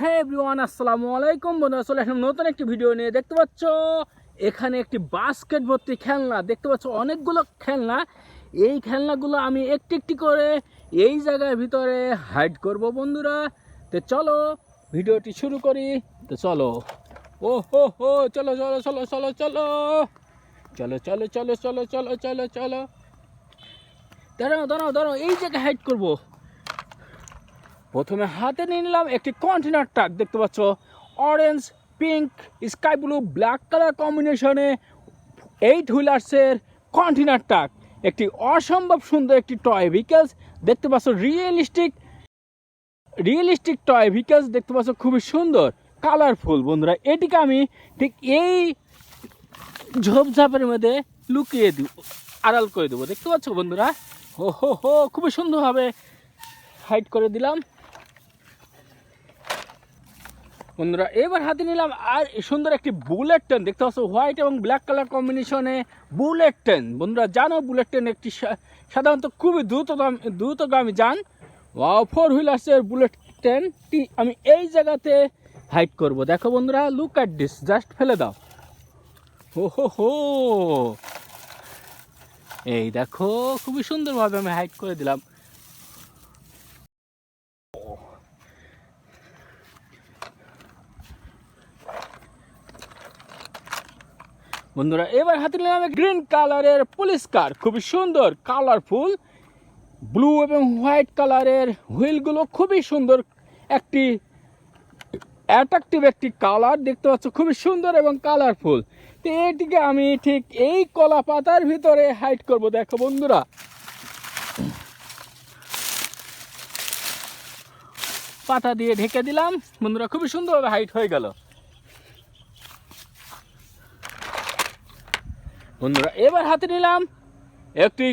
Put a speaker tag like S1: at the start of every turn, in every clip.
S1: হ্যাঁ এভরিওয়ান, আসসালামু আলাইকুম বন্ধুরা। চলে আসলাম নতুন একটি ভিডিও নিয়ে। দেখতে পাচ্ছ এখানে একটি বাস্কেট ভর্তি খেলনা দেখতে পাচ্ছ, অনেকগুলো খেলনা। এই খেলনাগুলো আমি একটি একটি করে এই জায়গার ভিতরে হাইড করব বন্ধুরা। তো চলো ভিডিওটি শুরু করি। তো চলো, ও হো হো, চলো চলো চলো চলো চলো চলো চলো চলো চলো চলো চলো চলো, দাঁড়াও দাঁড়াও দাঁড়াও, এই জায়গায় হাইড করবো। প্রথমে হাতে নিয়ে নিলাম একটি কন্টেনার ট্রাক। দেখতে পাচ্ছ orange, pink, sky blue, black colour কম্বিনেশনে 8 হুইলার্সের কন্টেনার ট্রাক। একটি অসম্ভব সুন্দর একটি টয় ভেহিকেলস দেখতে পাচ্ছ, রিয়েলিস্টিক টয় ভেহিকেলস দেখতে পাচ্ছ, খুবই সুন্দর কালারফুল বন্ধুরা। এটিকে আমি ঠিক এই ঝোপঝাপের মধ্যে লুকিয়ে দিব, আড়াল করে দেবো। দেখতে পাচ্ছ বন্ধুরা, হো হো হো, খুবই সুন্দরভাবে হাইড করে দিলাম বন্ধুরা। এবার হাতে নিলাম আর সুন্দর একটি বুলেট ট্রেন। দেখতে পাচ্ছ হোয়াইট এবং ব্ল্যাক কালার কম্বিনেশনে বুলেট ট্রেন। বন্ধুরা জানো বুলেট ট্রেন একটি সাধারণত খুবই দ্রুতগামী যান। ওয়াও, 4 হুইলার্সের বুলেট ট্রেনটি আমি এই জায়গাতে হাইড করব। দেখো বন্ধুরা, লুক অ্যাট দিস, জাস্ট ফেলে দাও। হো হো হো, এই দেখো খুবই সুন্দরভাবে আমি হাইড করে দিলাম বন্ধুরা। এবার হাতে নিলাম গ্রিন কালারের পুলিশ কার, খুবই সুন্দর কালারফুল। ব্লু এবং হোয়াইট কালারের হুইলগুলো খুবই সুন্দর, একটি অ্যাট্রাকটিভ একটি কালার দেখতে পাচ্ছ, খুবই সুন্দর এবং কালারফুল। তো এটিকে আমি ঠিক এই কলা পাতার ভিতরে হাইড করব। দেখো বন্ধুরা, পাতা দিয়ে ঢেকে দিলাম বন্ধুরা, খুবই সুন্দরভাবে হাইড হয়ে গেল বন্ধুরা। এবার হাতে নিলাম একটি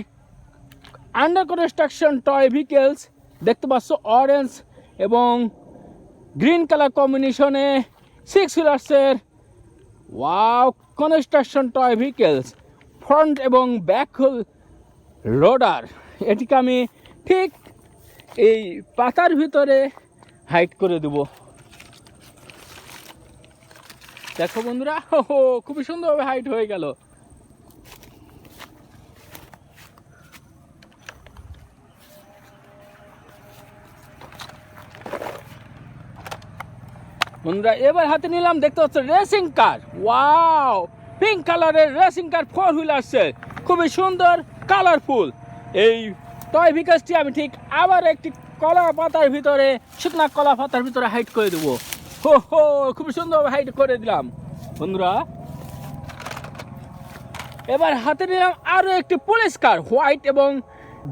S1: আন্ডার কনস্ট্রাকশন টয় ভেহিকেলস দেখতে পাচ্ছ, অরেঞ্জ এবং গ্রিন কালার কম্বিনেশনে 6 হুইলার্সের wow construction toy vehicles, front এবং ব্যাকহোল লোডার। এটিকে আমি ঠিক এই পাতার ভিতরে হাইড করে দেব। দেখো বন্ধুরা, হো খুবই সুন্দরভাবে হাইড হয়ে গেল বন্ধুরা। এবার হাতে নিলাম দেখতে পাচ্ছ রেসিং কার, ওয়াও পিঙ্ক কালারের রেসিং কার 4 হুইলার্সের, খুবই সুন্দর কালারফুল। এই টয় ভেহিকেলসটি আমি ঠিক আবার একটি কলা পাতার ভিতরে, শুকনা কলা পাতার ভিতরে হাইড করে দেবো। হো হো, খুবই সুন্দরভাবে হাইড করে দিলাম বন্ধুরা। এবার হাতে নিলাম আরও একটি পুলিশ কার, হোয়াইট এবং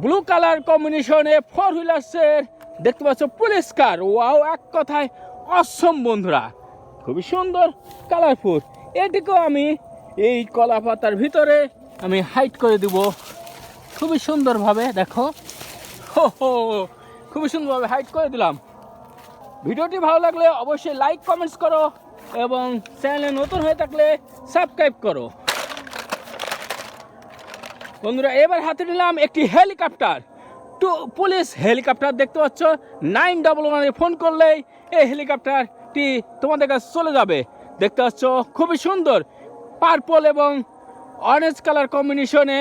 S1: ব্লু কালার কম্বিনেশনে 4 হুইলার্সের দেখতে পাচ্ছ পুলিশ কার। ওয়াও, এক কথায় অসম বন্ধুরা, খুবই সুন্দর কালারফুল। এটিকেও আমি এই কলা পাতার ভিতরে আমি হাইড করে দিব খুবই সুন্দরভাবে। দেখো, হো হো, খুবই সুন্দরভাবে হাইড করে দিলাম। ভিডিওটি ভালো লাগলে অবশ্যই লাইক কমেন্টস করো এবং চ্যানেলে নতুন হয়ে থাকলে সাবস্ক্রাইব করো বন্ধুরা। এবার হাতে নিলাম একটি হেলিকপ্টার, পুলিশ হেলিকপ্টার দেখতে পাচ্ছ। 911-এ ফোন করলেই এই হেলিকপ্টারটি তোমাদের কাছে চলে যাবে। দেখতে পাচ্ছ খুবই সুন্দর পার্পল এবং অরেঞ্জ কালার কম্বিনেশনে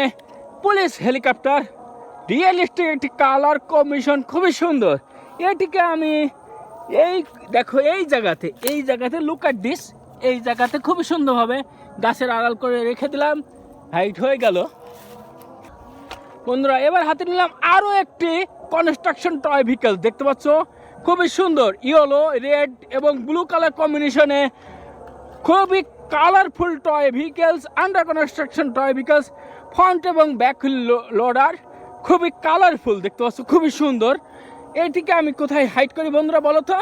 S1: পুলিশ হেলিকপ্টার, রিয়েলিস্টিক একটি কালার কম্বিনেশন, খুবই সুন্দর। এটিকে আমি এই দেখো এই জায়গাতে লুক অ্যাট দিস, এই জায়গাতে খুবই সুন্দরভাবে গাছের আড়াল করে রেখে দিলাম, হাইট হয়ে গেল বন্ধুরা। এবার হাতে নিলাম আরও একটি কনস্ট্রাকশন টয় ভেহিকেল দেখতে পাচ্ছ, খুবই সুন্দর ইয়েলো, রেড এবং ব্লু কালার কম্বিনেশনে খুবই colourful toy vehicles, under construction toy vehicles, front এবং ব্যাক লোডার, খুবই কালারফুল দেখতে পাচ্ছ, খুবই সুন্দর। এটিকে আমি কোথায় হাইড করি বন্ধুরা বলো তো?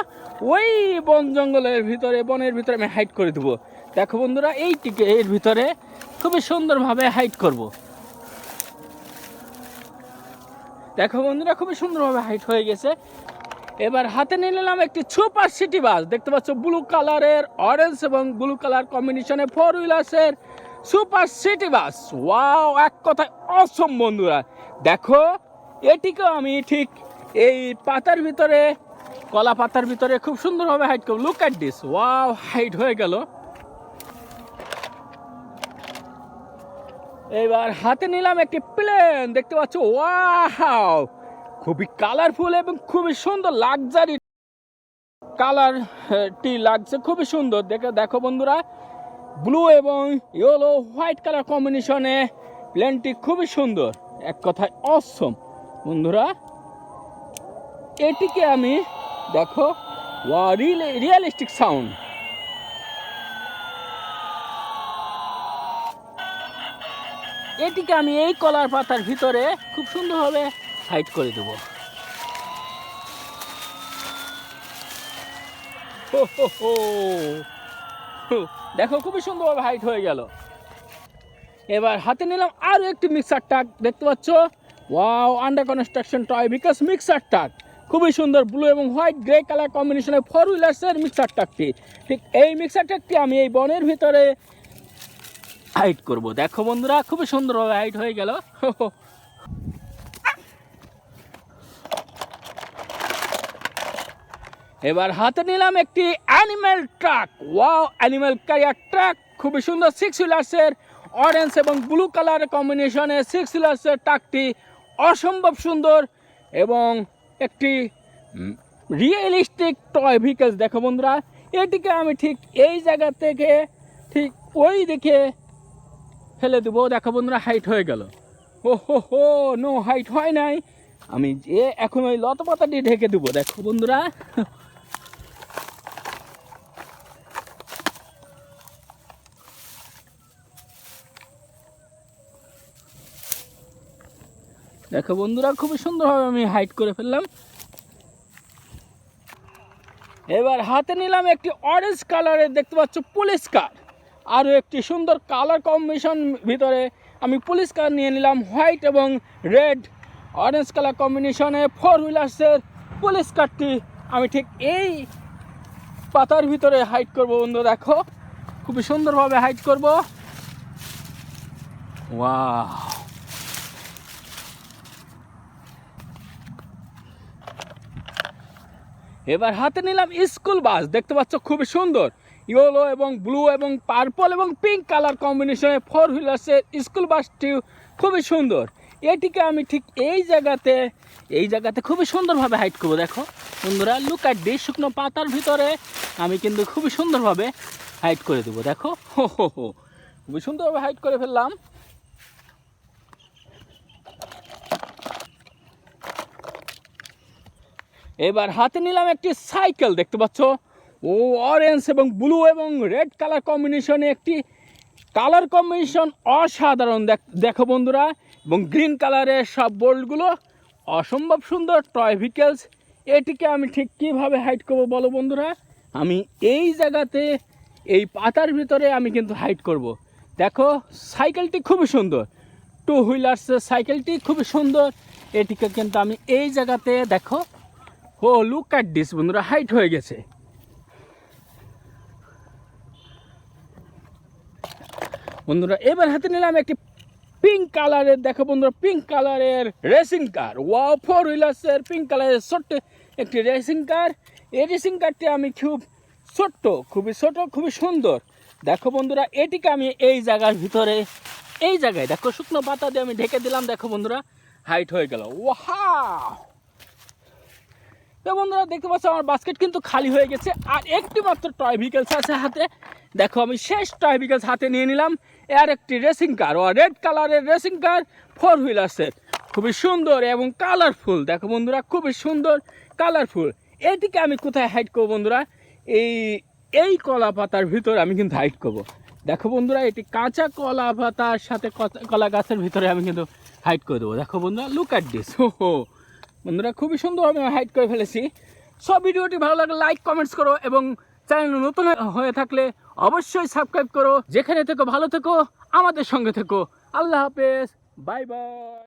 S1: ওই বন জঙ্গলের ভিতরে, বনের ভিতরে আমি হাইড করে দেবো। দেখো বন্ধুরা, এইটিকে এর ভিতরে খুবই সুন্দরভাবে হাইড করব। দেখো বন্ধুরা, খুবই সুন্দরভাবে হাইট হয়ে গেছে। এবার হাতে নিয়ে নিলাম একটি সুপার সিটি বাস দেখতে পাচ্ছ, ব্লু কালারের অরেঞ্জ এবং ব্লু কালার কম্বিনেশনে 4 হুইলার্সের সুপার সিটি বাস। ওয়াও, এক কথায় অসম বন্ধুরা। দেখো এটিকেও আমি ঠিক এই পাতার ভিতরে কলা পাতার ভিতরে খুব সুন্দরভাবে হাইট করবো। Look at this, wow, height হয়ে গেল। এবার হাতে নিলাম একটি প্লেন, দেখতে পাচ্ছ, ওয়াও, খুবই কালারফুল এবং খুবই সুন্দর, লাক্সারি কালারটি লাগছে, খুবই সুন্দর। দেখো বন্ধুরা, ব্লু এবং ইয়েলো হোয়াইট কালার কম্বিনেশনে প্লেনটি খুবই সুন্দর, এক কথায় অসম। বন্ধুরা, এটিকে আমি দেখো, রিয়েলিস্টিক সাউন্ড। এটিকে আমি এই কলার পাতার ভিতরে খুব সুন্দরভাবে হাইড করে দেবো। দেখো খুবই সুন্দরভাবে হাইট হয়ে গেল। এবার হাতে নিলাম আরো একটি মিক্সার টাক, দেখতে পাচ্ছ, wow, under construction toy vehicles mixer truck, খুবই সুন্দর, ব্লু এবং হোয়াইট গ্রে কালার কম্বিনেশনে 4 হুইলার্সের মিক্সার টাকটি। ঠিক এই মিক্সার টাকটি আমি এই বনের ভিতরে হাইট করব। দেখো বন্ধুরা, খুবই সুন্দরভাবে হাইট হয়ে গেল। এবার হাতে নিলাম একটি animal truck, wow, animal career truck, খুবই সুন্দর, 6 হুইলার্সের অরেঞ্জ এবং ব্লু কালার কম্বিনেশনে 6 হুইলার্সের ট্রাকটি অসম্ভব সুন্দর এবং একটি রিয়েলিস্টিক টয় ভিকেলস। দেখো বন্ধুরা, এটিকে আমি ঠিক এই জায়গা থেকে ঠিক ওই দিকে ফেলে দেবো। দেখো বন্ধুরা, হাইট হয়ে গেল। হো, নো, হাইট হয় নাই, আমি যে এখন ওই লতাপাতাটি ঢেকে দেবো। দেখো বন্ধুরা, দেখো বন্ধুরা, খুবই সুন্দরভাবে আমি হাইট করে ফেললাম। এবার হাতে নিলাম একটি অরেঞ্জ কালারের, দেখতে পাচ্ছ, পুলিশ কার। আরও একটি সুন্দর কালার কম্বিনেশন ভিতরে আমি পুলিশ কার নিয়ে নিলাম, হোয়াইট এবং রেড অরেঞ্জ কালার কম্বিনেশনে 4 হুইলার্সের পুলিশ কারটি আমি ঠিক এই পাতার ভিতরে হাইট করব। বন্ধু দেখো, খুবই সুন্দরভাবে হাইট করব। ওয়াও, এবার হাতে নিলাম স্কুল বাস, দেখতে পাচ্ছ, খুবই সুন্দর, ইয়েলো এবং ব্লু এবং পার্পল এবং পিঙ্ক কালার কম্বিনেশনে 4 হুইলার্সের স্কুল বাসটি খুবই সুন্দর। এটিকে আমি ঠিক এই জায়গাতে খুবই সুন্দরভাবে হাইট করবো। দেখো বন্ধুরা, লুক অ্যাট দিস, শুকনো পাতার ভিতরে আমি কিন্তু খুবই সুন্দরভাবে হাইট করে দেবো। দেখো, খুবই সুন্দরভাবে হাইট করে ফেললাম। এবার হাতে নিলাম একটি সাইকেল, দেখতে পাচ্ছ, ও অরেঞ্জ এবং ব্লু এবং রেড কালার কম্বিনেশনে একটি কালার কম্বিনেশন অসাধারণ। দেখো বন্ধুরা, এবং গ্রিন কালারের সব বোল্টগুলো অসম্ভব সুন্দর টয় ভিকেলস। এটিকে আমি ঠিক কীভাবে হাইট করবো বলো বন্ধুরা, আমি এই জায়গাতে এই পাতার ভিতরে আমি কিন্তু হাইট করব। দেখো, সাইকেলটি খুবই সুন্দর, 2 হুইলার্সের সাইকেলটি খুবই সুন্দর। এটিকে কিন্তু আমি এই জায়গাতে, দেখো, লুক অ্যাট দিস বন্ধুরা, হাইট হয়ে গেছে। বন্ধুরা, এবার হাতে নিলাম একটি পিঙ্ক কালারের, দেখো বন্ধুরা, পিঙ্ক কালারের রেসিং কার, ওয়াও, 4 হুইলার্সের পিঙ্ক কালারের ছোট্ট একটি রেসিং কার। এই রেসিং কারটি আমি খুবই ছোট, খুবই সুন্দর। দেখো বন্ধুরা, এটিকে আমি এই জায়গার ভিতরে, এই জায়গায় দেখো, শুকনো পাতা দিয়ে আমি ঢেকে দিলাম। দেখো বন্ধুরা, হাইট হয়ে গেল। ওয়াও, তো বন্ধুরা, দেখতে পাচ্ছ, আমার বাস্কেট কিন্তু খালি হয়ে গেছে, আর একটি মাত্র টয় ভিকেলস আছে হাতে। দেখো, আমি শেষ টয় ভিকেলস হাতে নিয়ে নিলাম, আর একটি রেসিং কার, ও রেড কালারের রেসিং কার, 4 হুইলার্সের, খুবই সুন্দর এবং কালারফুল। দেখো বন্ধুরা, খুবই সুন্দর কালারফুল। এটিকে আমি কোথায় হাইট করবো বন্ধুরা, এই কলা পাতার ভিতরে আমি কিন্তু হাইট করব। দেখো বন্ধুরা, এটি কাঁচা কলা পাতার সাথে কলা গাছের ভিতরে আমি কিন্তু হাইট করে দেবো। দেখো বন্ধুরা, লুক অ্যাট দিস, বন্ধুরা, খুবই সুন্দরভাবে আমি হাইট করে ফেলেছি। সব ভিডিওটি ভালো লাগলে লাইক কমেন্টস করো এবং চ্যানেল নতুন হয়ে থাকলে অবশ্যই সাবস্ক্রাইব করো। যেখানে থেকো ভালো থেকো, আমাদের সঙ্গে থেকো। আল্লাহ হাফেজ, বাই বাই।